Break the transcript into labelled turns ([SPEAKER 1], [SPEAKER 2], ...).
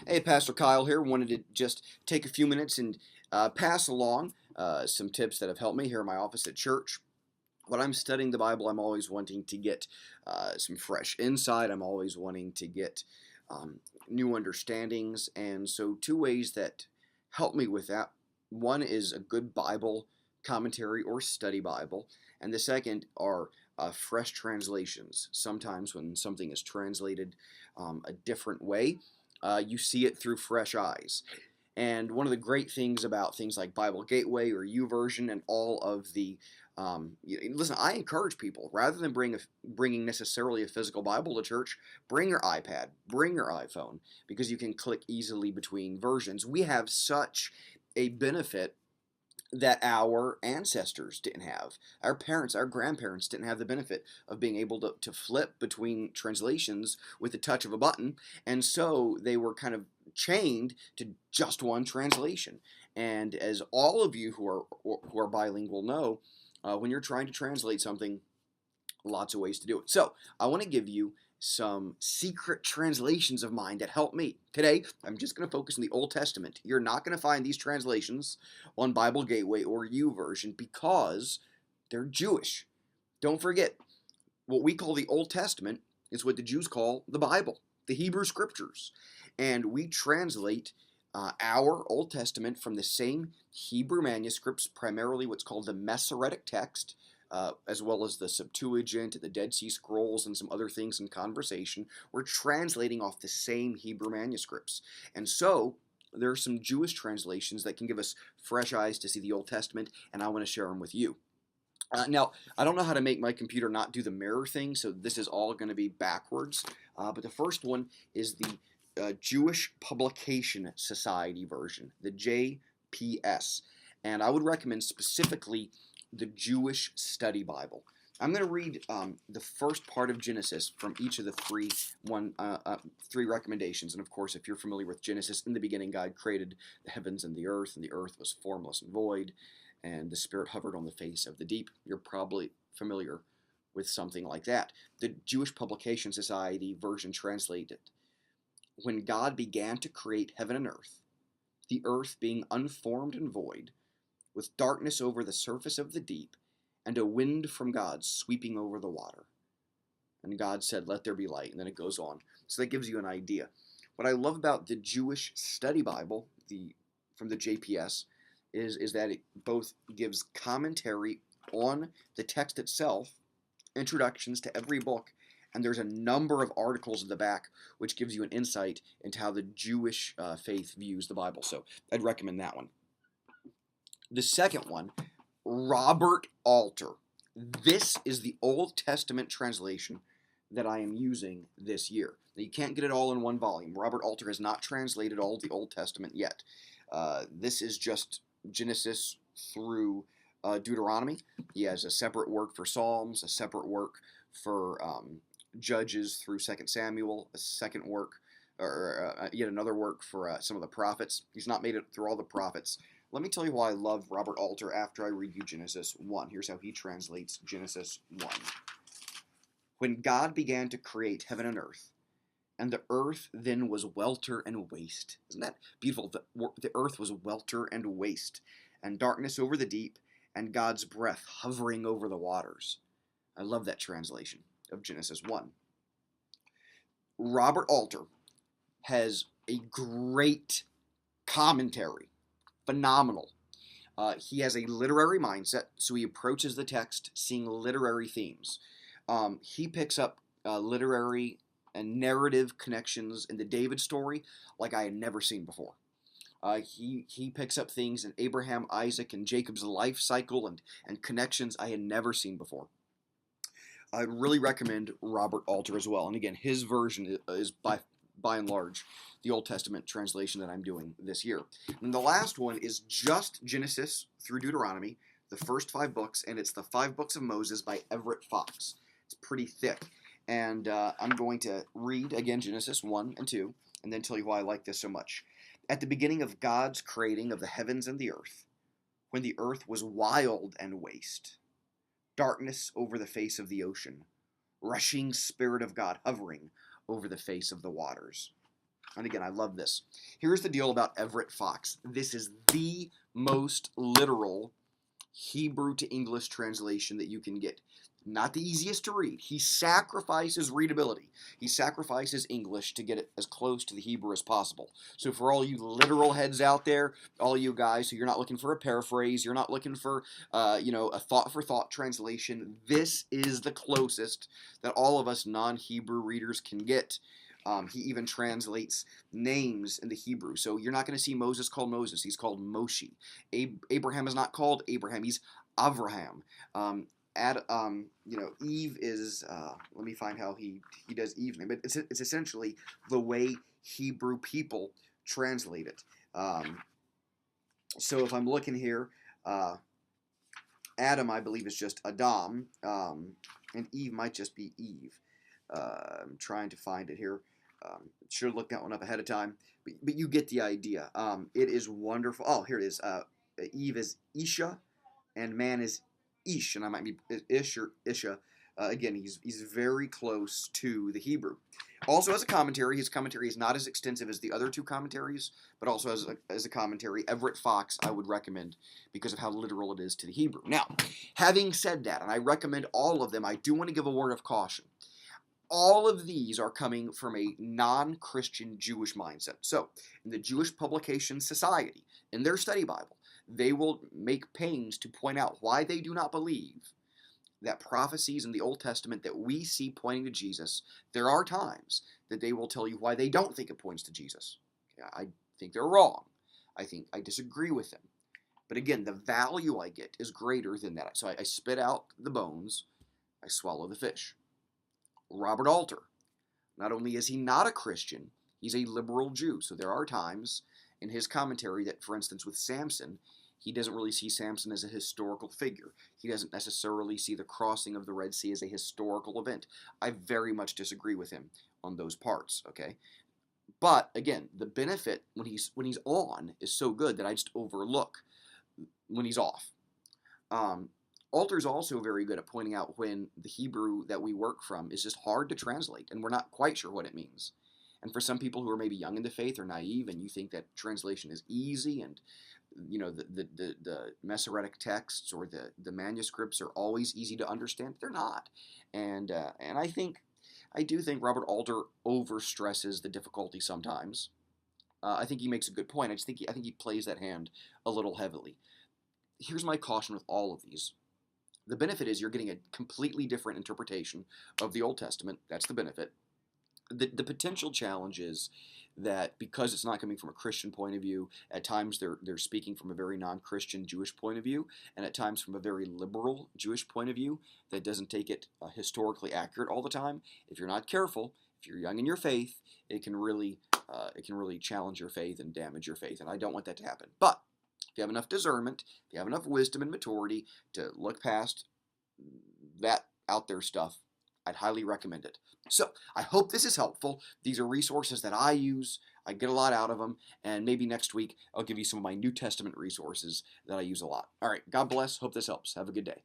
[SPEAKER 1] Hey, Pastor Kyle here. Wanted to just take a few minutes and pass along some tips that have helped me here in my office at church. When I'm studying the Bible, I'm always wanting to get some fresh insight. I'm always wanting to get new understandings. And so, two ways that help me with that: one is a good Bible commentary or study Bible, and the second are fresh translations. Sometimes, when something is translated a different way, you see it through fresh eyes. And one of the great things about things like Bible Gateway or YouVersion and all of the listen, I encourage people rather than bringing necessarily a physical Bible to church, bring your iPad, bring your iPhone, because you can click easily between versions. We have such a benefit that our ancestors didn't have. Our parents, our grandparents didn't have the benefit of being able to flip between translations with the touch of a button. And so they were kind of chained to just one translation. And as all of you who are bilingual know, when you're trying to translate something, lots of ways to do it. So I want to give you some secret translations of mine that help me. Today, I'm just going to focus on the Old Testament. You're not going to find these translations on Bible Gateway or YouVersion because they're Jewish. Don't forget, what we call the Old Testament is what the Jews call the Bible, the Hebrew Scriptures. And we translate our Old Testament from the same Hebrew manuscripts, primarily what's called the Masoretic text, as well as the Septuagint, the Dead Sea Scrolls, and some other things in conversation. We're translating off the same Hebrew manuscripts. And so there are some Jewish translations that can give us fresh eyes to see the Old Testament, and I want to share them with you. Now, I don't know how to make my computer not do the mirror thing, so this is all going to be backwards. But the first one is the Jewish Publication Society version, the JPS. And I would recommend specifically the Jewish Study Bible. I'm going to read the first part of Genesis from each of the three recommendations. And of course, if you're familiar with Genesis, in the beginning, God created the heavens and the earth was formless and void, and the Spirit hovered on the face of the deep. You're probably familiar with something like that. The Jewish Publication Society version translated: when God began to create heaven and earth, the earth being unformed and void, with darkness over the surface of the deep, and a wind from God sweeping over the water. And God said, "Let there be light." And then it goes on. So that gives you an idea. What I love about the Jewish Study Bible, from the JPS, is that it both gives commentary on the text itself, introductions to every book, and there's a number of articles at the back which gives you an insight into how the Jewish faith views the Bible. So I'd recommend that one. The second one, Robert Alter. This is the Old Testament translation that I am using this year. Now, you can't get it all in one volume. Robert Alter has not translated all of the Old Testament yet. This is just Genesis through Deuteronomy. He has a separate work for Psalms, a separate work for Judges through 2 Samuel, a second work, or yet another work for some of the prophets. He's not made it through all the prophets. Let me tell you why I love Robert Alter after I read you Genesis 1. Here's how he translates Genesis 1. When God began to create heaven and earth, and the earth then was welter and waste. Isn't that beautiful? The earth was welter and waste, and darkness over the deep, and God's breath hovering over the waters. I love that translation of Genesis 1. Robert Alter has a great commentary. Phenomenal. He has a literary mindset, so he approaches the text seeing literary themes. He picks up literary and narrative connections in the David story like I had never seen before. He picks up things in Abraham, Isaac, and Jacob's life cycle and connections I had never seen before. I'd really recommend Robert Alter as well. And again, his version is by and large the Old Testament translation that I'm doing this year. And the last one is just Genesis through Deuteronomy, the first 5 books, and it's the 5 books of Moses by Everett Fox. It's pretty thick. And I'm going to read again Genesis 1 and 2, and then tell you why I like this so much. At the beginning of God's creating of the heavens and the earth, when the earth was wild and waste, darkness over the face of the ocean, rushing Spirit of God hovering over the face of the waters. And again, I love this. Here's the deal about Everett Fox. This is the most literal Hebrew to English translation that you can get. Not the easiest to read. He sacrifices readability. He sacrifices English to get it as close to the Hebrew as possible. So for all you literal heads out there, all you guys who you're not looking for a paraphrase, you're not looking for a thought for thought translation, this is the closest that all of us non-Hebrew readers can get. He even translates names into Hebrew. So you're not going to see Moses called Moses. He's called Moshe. Abraham is not called Abraham. He's Avraham. Eve is, let me find how he does Eve name, but it's essentially the way Hebrew people translate it. So if I'm looking here, Adam, I believe, is just Adam, and Eve might just be Eve. I'm trying to find it here. Should have looked that one up ahead of time, but you get the idea. It is wonderful. Oh, here it is. Eve is Isha, and man is Ish, and I might be Ish or Isha. Again, he's very close to the Hebrew. Also, as a commentary, his commentary is not as extensive as the other two commentaries, but also as a commentary, Everett Fox I would recommend because of how literal it is to the Hebrew. Now, having said that, and I recommend all of them, I do want to give a word of caution. All of these are coming from a non-Christian Jewish mindset. So, in the Jewish Publication Society, in their study Bible, they will make pains to point out why they do not believe that prophecies in the Old Testament that we see pointing to Jesus, there are times that they will tell you why they don't think it points to Jesus. I think they're wrong. I think I disagree with them. But again, the value I get is greater than that. So I spit out the bones, I swallow the fish. Robert Alter, not only is he not a Christian, he's a liberal Jew. So there are times in his commentary that, for instance, with Samson, he doesn't really see Samson as a historical figure. He doesn't necessarily see the crossing of the Red Sea as a historical event. I very much disagree with him on those parts, okay? But again, the benefit when he's on is so good that I just overlook when he's off. Alter's also very good at pointing out when the Hebrew that we work from is just hard to translate, and we're not quite sure what it means. And for some people who are maybe young in the faith or naive, and you think that translation is easy, and the Masoretic texts or the manuscripts are always easy to understand, they're not. And I do think Robert Alter overstresses the difficulty sometimes. I think he makes a good point. I think he plays that hand a little heavily. Here's my caution with all of these. The benefit is you're getting a completely different interpretation of the Old Testament. That's the benefit. The potential challenge is that because it's not coming from a Christian point of view, at times they're speaking from a very non-Christian Jewish point of view, and at times from a very liberal Jewish point of view that doesn't take it historically accurate all the time. If you're not careful, if you're young in your faith, it can really challenge your faith and damage your faith, and I don't want that to happen. But if you have enough discernment, if you have enough wisdom and maturity to look past that out there stuff, I'd highly recommend it. So, I hope this is helpful. These are resources that I use. I get a lot out of them. And maybe next week, I'll give you some of my New Testament resources that I use a lot. All right. God bless. Hope this helps. Have a good day.